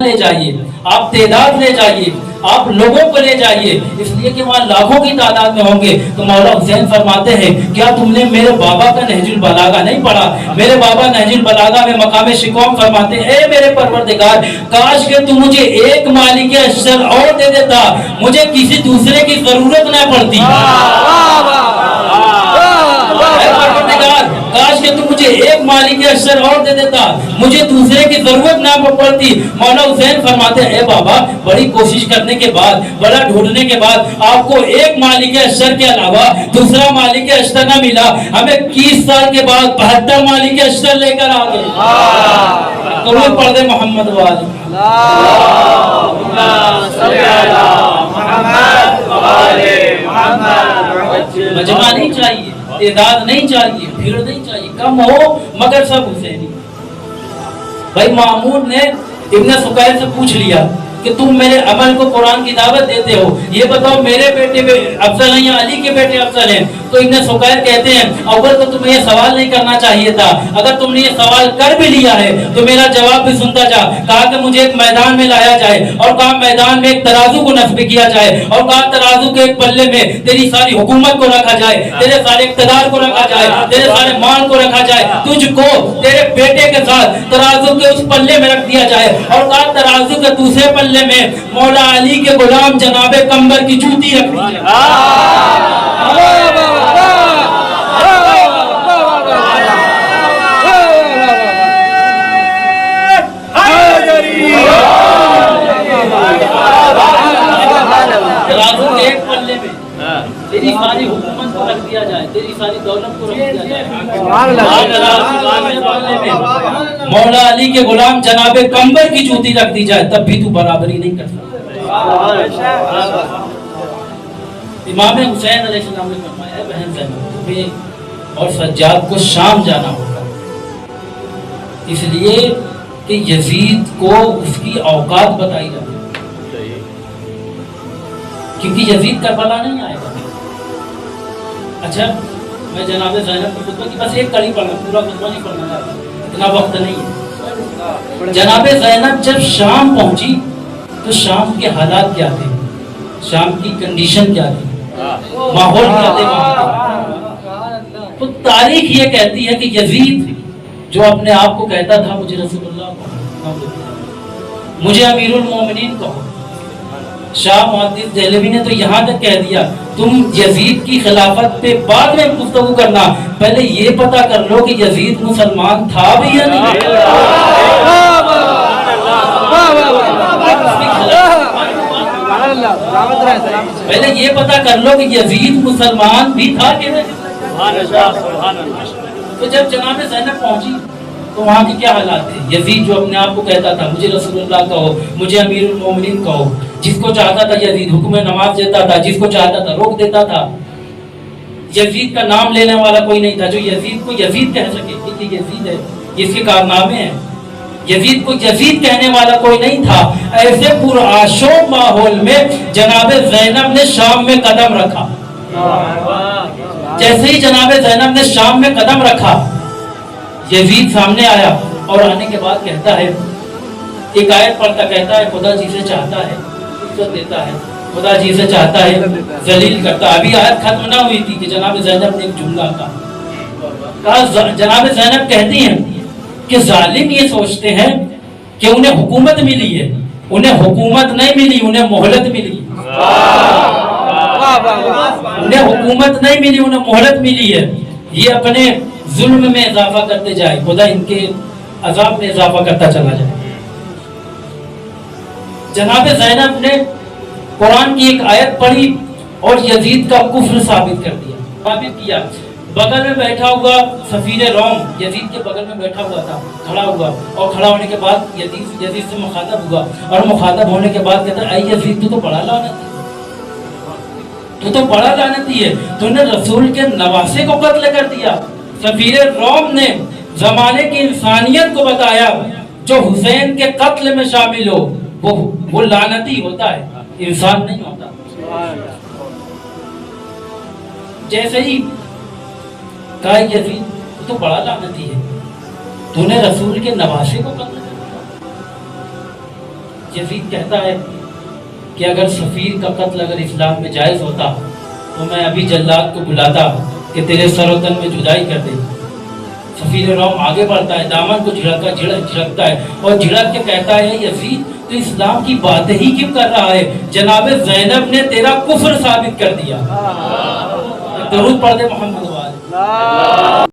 لے جائیے، آپ تعداد لے جائیے، آپ لوگوں کو لے جائیے، اس لیے کہ وہاں لاکھوں کی تعداد میں ہوں گے۔ تو مولا حسین فرماتے ہیں کیا تم نے میرے بابا کا نہج البلاغہ نہیں پڑھا؟ میرے بابا نہج البلاغہ میں مقام شکوہ فرماتے ہیں اے میرے پروردگار، کاش کہ تو مجھے ایک مالک اشتر اور دے دیتا، مجھے کسی دوسرے کی ضرورت نہ پڑتی۔ کاش کہ تم مجھے ایک مالک اشتر اور دے دیتا، مجھے دوسرے کی ضرورت نہ پڑتی۔ مولا حسین فرماتے ہیں اے بابا، بڑی کوشش کرنے کے بعد، بڑا ڈھونڈنے کے بعد آپ کو ایک مالک اشتر کے علاوہ دوسرا مالک اشتر نہ ملا، ہمیں 21 سال کے بعد 72 مالک اشتر لے کر آ گئے۔ درود پڑھ دے محمد والے مجمع نہیں چاہیے، تعداد نہیں چاہیے، بھیڑ نہیں چاہیے، کم ہو مگر سب حسینی۔ بھائی مامون نے ابن سقیر سے پوچھ لیا کہ تم میرے عمل کو قرآن کی دعوت دیتے ہو، یہ بتاؤ میرے بیٹے افضل ہیں یا علی کے بیٹے افضل ہیں؟ تو ابن سقیر کہتے ہیں اول تو تمہیں یہ سوال نہیں کرنا چاہیے تھا، اگر تم نے یہ سوال کر بھی لیا ہے تو میرا جواب بھی سنتا جا۔ کہا کہ مجھے ایک میدان میں لایا جائے، اور کہا میدان میں ایک ترازو کو نصب کیا جائے، اور کہا ترازو کے ایک پلے میں تیری ساری حکومت کو رکھا جائے، تیرے سارے اقتدار کو رکھا جائے، تیرے سارے مال کو رکھا جائے، تجھ کو تیرے بیٹے کے ساتھ ترازو کے اس پلے میں رکھ دیا جائے، اور کہا ترازو کے دوسرے پلے میں مولا علی کے غلام جناب قمبر کی جوتی رکھ دی جائے۔ ترازو کے ایک پلے میں تیری ساری حکومت کو رکھ دیا جائے، تیری ساری دولت کو رکھ دیا جائے، مولا علی کے غلام جناب قمبر کی جوتی رکھ دی جائے، تب بھی تو برابری نہیں کر سکتا۔ امام حسین علیہ السلام نے فرمایا بہن زینب تمہیں اور سجاد کو شام جانا ہوگا، اس لیے کہ یزید کو اس کی اوقات بتائی جاتی ہے، کیونکہ یزید کربلا نہیں آئے گا۔ اچھا میں جناب زینب کے خطبہ کی بس ایک کڑی پڑھنا، پورا خطبہ نہیں پڑھنا چاہتا، اتنا وقت نہیں ہے۔ جناب زینب جب شام پہنچی تو شام کے حالات کیا تھے، شام کی کنڈیشن کیا تھی، ماحول کیا تھے وہاں کا؟ تو تاریخ یہ کہتی ہے کہ یزید جو اپنے آپ کو کہتا تھا مجھے رسول اللہ کو، مجھے امیر المومنین کہو، شاہ محدث دہلوی نے تو یہاں تک کہہ دیا تم یزید کی خلافت پہ بعد میں گفتگو کرنا، پہلے یہ پتا کر لو کہ یزید مسلمان تھا بھی یا نہیں۔ پہلے یہ پتا کر لو کہ یزید مسلمان بھی تھا کہ نہیں۔ تو جب جناب زینب پہنچی تو وہاں کے کیا حالات تھے؟ یزید جو اپنے آپ کو کہتا تھا مجھے رسول اللہ کہو، مجھے امیر المومنین کہو، جس کو چاہتا تھا یزید حکم نماز دیتا تھا، جس کو چاہتا تھا روک دیتا تھا، یزید کا نام لینے والا کوئی نہیں تھا جو یزید کو یزید کہہ سکے کہ یہ یزید ہے، اس کے کارنامے ہیں، یزید کو یزید کہنے والا کوئی نہیں تھا۔ ایسے پرآشوب ماحول میں جناب زینب نے شام میں قدم رکھا۔ جیسے ہی جناب زینب نے شام میں قدم رکھا، یزید سامنے آیا، اور آنے کے بعد کہتا ہے، ایک آیت پڑھتا کہتا ہے خدا جسے چاہتا ہے عزت دیتا ہے، خدا جسے چاہتا ہے ذلیل کرتا ہے۔ ابھی آیت ختم نہ ہوئی تھی کہ جناب زینب نے ایک جملہ کہا، جناب زینب کہتی ہیں کہ ظالم یہ سوچتے ہیں کہ انہیں حکومت ملی ہے، انہیں حکومت نہیں ملی، انہیں مہلت ملی، انہیں حکومت نہیں ملی، انہیں مہلت ملی ہے، یہ اپنے ظلم میں اضافہ کرتے جائے، خدا ان کے عذاب میں اضافہ کرتا چلا جائے۔ جناب زینب نے قرآن کی ایک آیت پڑھی اور یزید کا کفر ثابت کر دیا، ثابت کیا۔ بغل میں بیٹھا ہوا سفیر روم یزید کے بغل میں بیٹھا ہوا تھا، کھڑا ہوا، اور کھڑا ہونے کے بعد یزید سے مخاطب ہوا، اور مخاطب ہونے کے بعد کہتا ہے اے یزید تو بڑا لعنتی ہے، تو بڑا لعنتی ہے، تو نے رسول کے نواسے کو قتل کر دیا۔ سفیر روم نے زمانے کی انسانیت کو بتایا جو حسین کے قتل میں شامل ہو وہ لعنتی ہوتا ہے، انسان نہیں ہوتا۔ جیسے ہی کہا یزید تو بڑا لعنتی ہے، تو نے رسول کے نواسے کو قتل کر دیا۔ یزید کہتا ہے کہ اگر سفیر کا قتل اگر اسلام میں جائز ہوتا تو میں ابھی جلاد کو بلاتا کہ تیرے سر و تن میں جدائی کر دے۔ سفیر روم آگے بڑھتا ہے، دامن کو جھڑکتا ہے اور جھڑک کے کہتا ہے یزید تو اسلام کی باتیں ہی کیوں کر رہا ہے؟ جناب زینب نے تیرا کفر ثابت کر دیا۔ درود پڑھ دے محمد والے۔